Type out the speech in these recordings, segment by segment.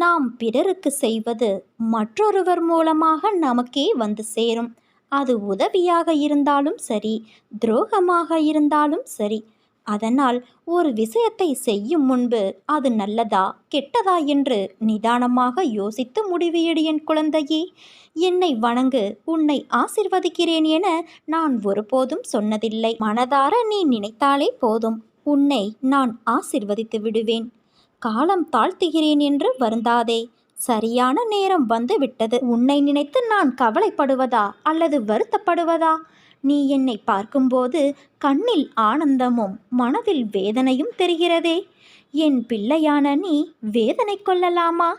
நாம் பிறருக்கு செய்வது மற்றொருவர் மூலமாக நமக்கே வந்து சேரும். அது உதவியாக இருந்தாலும் சரி, துரோகமாக இருந்தாலும் சரி. அதனால் ஒரு விஷயத்தை செய்யும் முன்பு அது நல்லதா கெட்டதா என்று நிதானமாக யோசித்து முடிவு எடு என் குழந்தையே. என்னை வணங்கு, உன்னை ஆசிர்வதிக்கிறேன் என நான் ஒருபோதும் சொன்னதில்லை. மனதார நீ நினைத்தாலே போதும், உன்னை நான் ஆசிர்வதித்து விடுவேன். காலம் தாழ்த்துகிறேன் என்று வருந்தாதே. சரியான நேரம் வந்து விட்டது. உன்னை நினைத்து நான் கவலைப்படுவதா அல்லது வருத்தப்படுவதா? நீ என்னை பார்க்கும்போது கண்ணில் ஆனந்தமும் மனதில் வேதனையும் தெரிகிறதே. என் பிள்ளையான நீ வேதனை கொள்ளலாமா?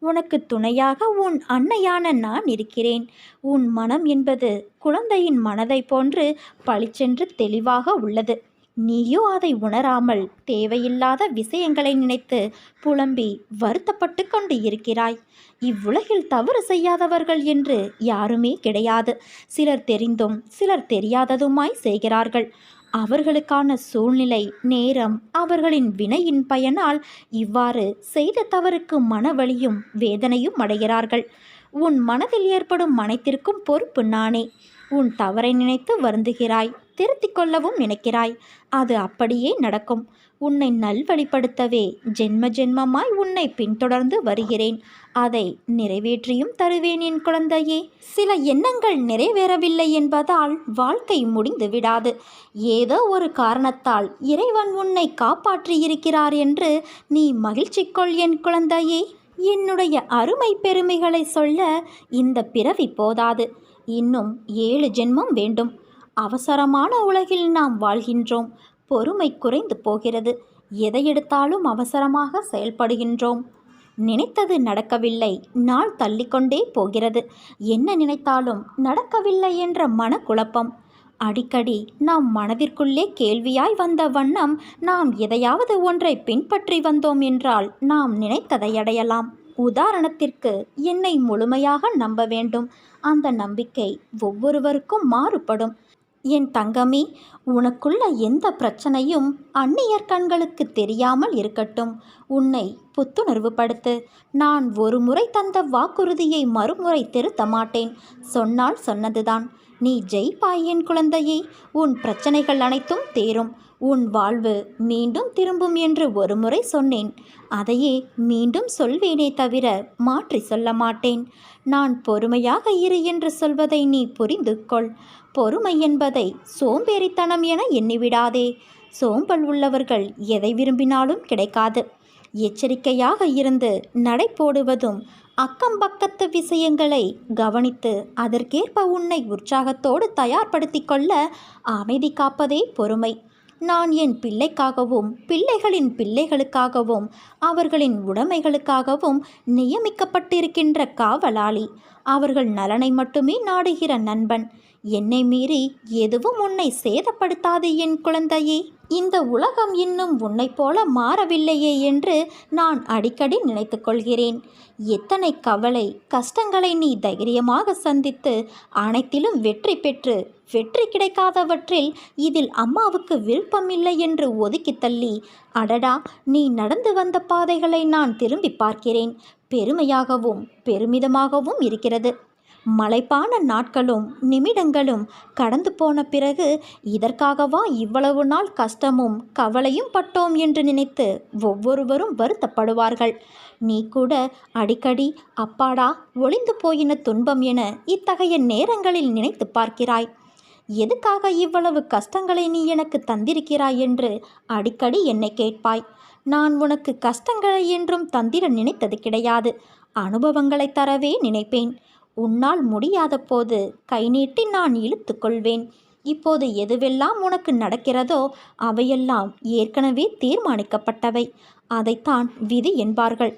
உனக்கு துணையாக உன் அன்னையான நான் இருக்கிறேன். உன் மனம் என்பது குழந்தையின் மனதை போன்று பளிச்சென்று தெளிவாக உள்ளது. நீயோ அதை உணராமல் தேவையில்லாத விஷயங்களை நினைத்து புலம்பி வருத்தப்பட்டு கொண்டு இருக்கிறாய். இவ்வுலகில் தவறு செய்யாதவர்கள் என்று யாருமே கிடையாது. சிலர் தெரிந்தும் சிலர் தெரியாததுமாய் செய்கிறார்கள். அவர்களுக்கான சூழ்நிலை, நேரம், அவர்களின் வினையின் பயனால் இவ்வாறு செய்த தவறுக்கு மனவலியும் வேதனையும் அடைகிறார்கள். உன் மனதில் ஏற்படும் அனைத்திற்கும் பொறுப்பு நானே. உன் தவறை நினைத்து வருந்துகிறாய், திருத்திக் கொள்ளவும் நினைக்கிறாய். அது அப்படியே நடக்கும். உன்னை நல்வழிப்படுத்தவே ஜென்ம ஜென்மமாய் உன்னை பின்தொடர்ந்து வருகிறேன். அதை நிறைவேற்றியும் தருவேன் என் குழந்தையே. சில எண்ணங்கள் நிறைவேறவில்லை என்பதால் வாழ்க்கை முடிந்து விடாது. ஏதோ ஒரு காரணத்தால் இறைவன் உன்னை காப்பாற்றியிருக்கிறார் என்று நீ மகிழ்ச்சி கொள் என் குழந்தையே. என்னுடைய அருமை பெருமைகளை சொல்ல இந்த பிறவி போதாது. இன்னும் 7 ஜென்மம் வேண்டும். அவசரமான உலகில் நாம் வாழ்கின்றோம். பொறுமை குறைந்து போகிறது. எதை எடுத்தாலும் அவசரமாக செயல்படுகின்றோம். நினைத்தது நடக்கவில்லை, நாள் தள்ளிக்கொண்டே போகிறது. என்ன நினைத்தாலும் நடக்கவில்லை என்ற மனக்குழப்பம். அடிக்கடி நாம் மனதிற்குள்ளே கேள்வியாய் வந்த வண்ணம் நாம் எதையாவது ஒன்றை பின்பற்றி வந்தோம் என்றால் நாம் நினைத்ததை அடையலாம். உதாரணத்திற்கு, என்னை முழுமையாக நம்ப வேண்டும். அந்த நம்பிக்கை ஒவ்வொருவருக்கும் மாறுபடும். என் தங்கமே, உனக்குள்ள எந்த பிரச்சனையும் அந்நியர் கண்களுக்கு தெரியாமல் இருக்கட்டும். உன்னை புத்துணர்வு படுத்து. நான் ஒரு முறை தந்த வாக்குறுதியை மறுமுறை திருத்த மாட்டேன். சொன்னால் சொன்னதுதான். நீ ஜெயிப்பாய் என் குழந்தையே. உன் பிரச்சனைகள் அனைத்தும் தேரும். உன் வாழ்வு மீண்டும் திரும்பும் என்று ஒரு முறை சொன்னேன். அதையே மீண்டும் சொல்வேனே தவிர மாற்றி சொல்ல மாட்டேன். நான் பொறுமையாக இரு என்று சொல்வதை நீ புரிந்து கொள். பொறுமை என்பதை சோம்பேறித்தனம் என எண்ணிவிடாதே. சோம்பல் உள்ளவர்கள் எதை விரும்பினாலும் கிடைக்காது. எச்சரிக்கையாக இருந்து நடை போடுவதும், அக்கம் பக்கத்து விஷயங்களை கவனித்து அதற்கேற்ப உன்னை உற்சாகத்தோடு தயார்படுத்தி கொள்ள அமைதி காப்பதே பொறுமை. நான் என் பிள்ளைக்காகவும் பிள்ளைகளின் பிள்ளைகளுக்காகவும் அவர்களின் உடைமைகளுக்காகவும் நியமிக்கப்பட்டிருக்கின்ற காவலாளி. அவர்கள் நலனை மட்டுமே நாடுகிற நண்பன். என்னை மீறி எதுவும் உன்னை சேதப்படுத்தாது என் குழந்தையே. இந்த உலகம் இன்னும் உன்னைப் போல மாறவில்லையே என்று நான் அடிக்கடி நினைத்து கொள்கிறேன். எத்தனை கவலை கஷ்டங்களை நீ தைரியமாக சந்தித்து அனைத்திலும் வெற்றி பெற்று, வெற்றி கிடைக்காதவற்றில் இதில் அம்மாவுக்கு விருப்பமில்லை என்று ஒதுக்கி தள்ளி, அடடா, நீ நடந்து வந்த பாதைகளை நான் திரும்பி பார்க்கிறேன். பெருமையாகவும் பெருமிதமாகவும் இருக்கிறது. மலைப்பான நாட்களும் நிமிடங்களும் கடந்து போன பிறகு இதற்காகவா இவ்வளவு நாள் கஷ்டமும் கவலையும் பட்டோம் என்று நினைத்து ஒவ்வொருவரும் வருத்தப்படுவார்கள். நீ கூட அடிக்கடி அப்பாடா, ஒளிந்து போயின துன்பம் என இத்தகைய நேரங்களில் நினைத்து பார்க்கிறாய். எதுக்காக இவ்வளவு கஷ்டங்களை நீ எனக்கு தந்திருக்கிறாய் என்று அடிக்கடி என்னை கேட்பாய். நான் உனக்கு கஷ்டங்களை என்றும் தந்திர நினைத்தது கிடையாது. அனுபவங்களை தரவே நினைப்பேன். உன்னால் முடியாத போது கை நீட்டி நான் இழுத்து கொள்வேன். இப்போது எதுவெல்லாம் உனக்கு நடக்கிறதோ அவையெல்லாம் ஏற்கனவே தீர்மானிக்கப்பட்டவை. அதைத்தான் விதி என்பார்கள்.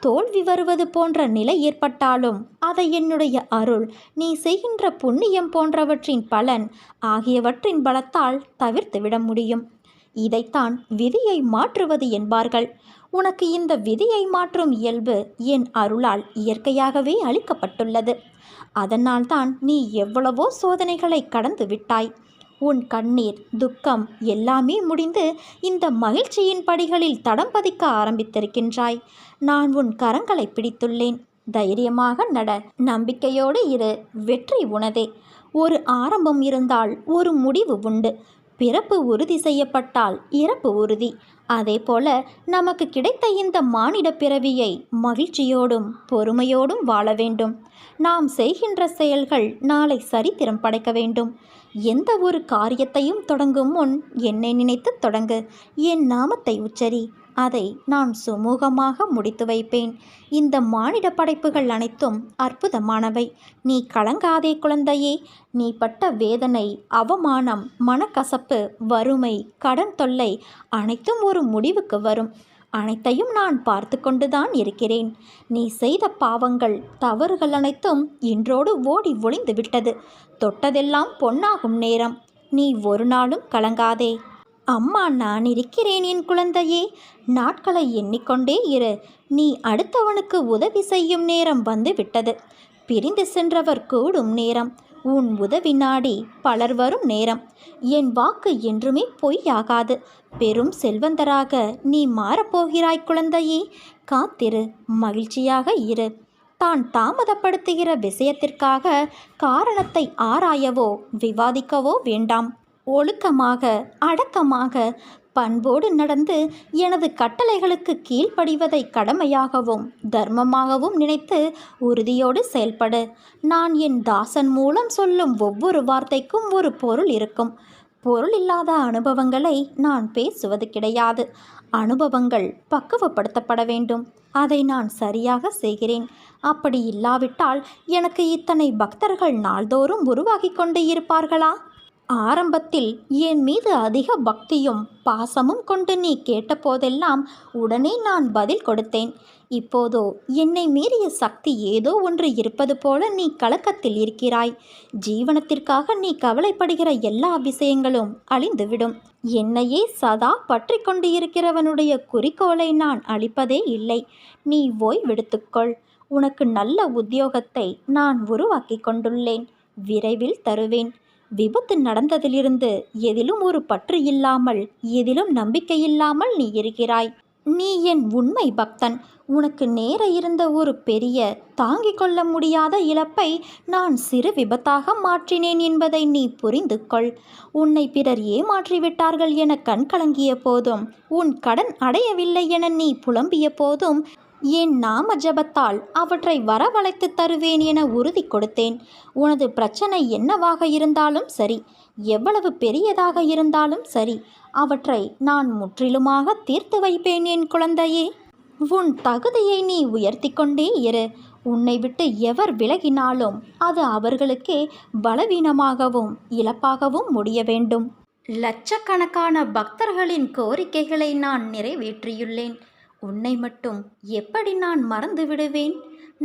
தோல்வி வருவது போன்ற நிலை ஏற்பட்டாலும் அதை என்னுடைய அருள், நீ செய்கின்ற புண்ணியம் போன்றவற்றின் பலன் ஆகியவற்றின் பலத்தால் தவிர்த்துவிட முடியும். இதைத்தான் விதியை மாற்றுவது என்பார்கள். உனக்கு இந்த விதியை மாற்றும் இயல்பு என் அருளால் இயற்கையாகவே அளிக்கப்பட்டுள்ளது. அதனால்தான் நீ எவ்வளவோ சோதனைகளை கடந்து விட்டாய். உன் கண்ணீர், துக்கம் எல்லாமே முடிந்து இந்த மகிழ்ச்சியின் படிகளில் தடம் பதிக்க ஆரம்பித்திருக்கின்றாய். நான் உன் கரங்களை பிடித்துள்ளேன். தைரியமாக நட, நம்பிக்கையோடு இரு. வெற்றி உனதே. ஒரு ஆரம்பம் இருந்தால் ஒரு முடிவு உண்டு. பிறப்பு உறுதி செய்யப்பட்டால் இறப்பு உறுதி. அதேபோல நமக்கு கிடைத்த இந்த மானிட பிறவியை மகிழ்ச்சியோடும் பொறுமையோடும் வாழ வேண்டும். நாம் செய்கின்ற செயல்கள் நாளை சரித்திரம் படைக்க வேண்டும். எந்த ஒரு காரியத்தையும் தொடங்கும் முன் என்னை நினைத்து தொடங்கு. என் நாமத்தை உச்சரி. அதை நான் சுமூகமாக முடித்து வைப்பேன். இந்த மானிட படைப்புகள் அனைத்தும் அற்புதமானவை. நீ கலங்காதே குழந்தையே. நீ பட்ட வேதனை, அவமானம், மனக்கசப்பு, வறுமை, கடன் தொல்லை அனைத்தும் ஒரு முடிவுக்கு வரும். அனைத்தையும் நான் பார்த்து கொண்டுதான் இருக்கிறேன். நீ செய்த பாவங்கள், தவறுகள் அனைத்தும் இன்றோடு ஓடி ஒளிந்து விட்டது. தொட்டதெல்லாம் பொன்னாகும் நேரம். நீ ஒரு நாளும் கலங்காதே. அம்மா நான் இருக்கிறேன் என் குழந்தையே. நாட்களை எண்ணிக்கொண்டே இரு. நீ அடுத்தவனுக்கு உதவி செய்யும் நேரம் வந்து விட்டது. பிரிந்து சென்றவர் கூடும் நேரம். உன் உதவி நாடி பலர் வரும் நேரம். என் வாக்கு என்றுமே பொய்யாகாது. பெரும் செல்வந்தராக நீ மாறப்போகிறாய் குழந்தையே. காத்திரு, மகிழ்ச்சியாக இரு. தான் தாமதப்படுத்துகிற விஷயத்திற்காக காரணத்தை ஆராயவோ விவாதிக்கவோ வேண்டாம். ஒழுக்கமாக, அடக்கமாக, பண்போடு நடந்து எனது கட்டளைகளுக்கு கீழ்ப்படிவதை கடமையாகவும் தர்மமாகவும் நினைத்து உறுதியோடு செயல்படு. நான் என் தாசன் மூலம் சொல்லும் ஒவ்வொரு வார்த்தைக்கும் ஒரு பொருள் இருக்கும். பொருள் இல்லாத அனுபவங்களை நான் பேசுவது கிடையாது. அனுபவங்கள் பக்குவப்படுத்தப்பட வேண்டும். அதை நான் சரியாக செய்கிறேன். அப்படி இல்லாவிட்டால் எனக்கு இத்தனை பக்தர்கள் நாள்தோறும் உருவாகி கொண்டு இருப்பார்களா? ஆரம்பத்தில் என் மீது அதிக பக்தியும் பாசமும் கொண்டு நீ கேட்டபோதெல்லாம் உடனே நான் பதில் கொடுத்தேன். இப்போதோ என்னை மீறிய சக்தி ஏதோ ஒன்று இருப்பது போல நீ கலக்கத்தில் இருக்கிறாய். ஜீவனத்திற்காக நீ கவலைப்படுகிற எல்லா விஷயங்களும் அழிந்துவிடும். என்னையே சதா பற்றி கொண்டு இருக்கிறவனுடைய குறிக்கோளை நான் அளிப்பதே இல்லை. நீ ஓய்வெடுத்துக்கொள். உனக்கு நல்ல உத்தியோகத்தை நான் உருவாக்கி கொண்டுள்ளேன். விரைவில் தருவேன். விபத்து நடந்ததிலிருந்து எதிலும் ஒரு பற்று இல்லாமல், எதிலும் நம்பிக்கை இல்லாமல் நீ இருக்கிறாய். நீ என் உண்மை பக்தன். உனக்கு நேர இருந்த ஒரு பெரிய, தாங்கிக் கொள்ள முடியாத இழப்பை நான் சிறு விபத்தாக மாற்றினேன் என்பதை நீ புரிந்து கொள். உன்னை பிறர் ஏமாற்றிவிட்டார்கள் என கண் கலங்கிய போதும், உன் கடன் அடையவில்லை என நீ புலம்பிய போதும், என் நாம ஜபத்தால் அவற்றை வரவழைத்து தருவேன் என உறுதி கொடுத்தேன். உனது பிரச்சனை என்னவாக இருந்தாலும் சரி, எவ்வளவு பெரியதாக இருந்தாலும் சரி, அவற்றை நான் முற்றிலுமாக தீர்த்து வைப்பேன் என் குழந்தையே. உன் தகுதியை நீ உயர்த்தி கொண்டே இரு. உன்னை விட்டு எவர் விலகினாலும் அது அவர்களுக்கே பலவீனமாகவும் இழப்பாகவும் முடிய வேண்டும். லட்சக்கணக்கான பக்தர்களின் கோரிக்கைகளை நான் நிறைவேற்றியுள்ளேன். உன்னை மட்டும் எப்படி நான் மறந்து விடுவேன்?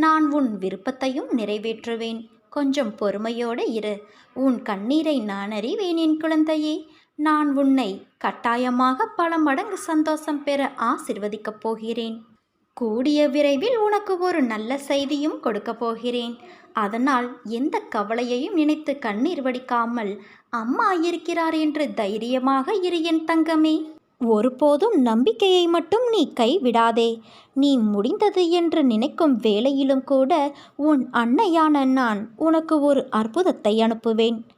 நான் உன் விருப்பத்தையும் நிறைவேற்றுவேன். கொஞ்சம் பொறுமையோடு இரு. உன் கண்ணீரை நான் அறிவேன் என் குழந்தையே. நான் உன்னை கட்டாயமாக பல மடங்கு சந்தோஷம் பெற ஆசிர்வதிக்கப் போகிறேன். கூடிய விரைவில் உனக்கு ஒரு நல்ல செய்தியும் கொடுக்க போகிறேன். அதனால் எந்த கவலையையும் நினைத்து கண்ணீர் வடிக்காமல் அம்மா இருக்கிறார் என்று தைரியமாக இரு என் தங்கமே. ஒருபோதும் நம்பிக்கையை மட்டும் நீ கைவிடாதே. நீ முடிந்தது என்று நினைக்கும் வேளையிலும் கூட உன் அன்னையான நான் உனக்கு ஒரு அற்புதத்தை அனுப்புவேன்.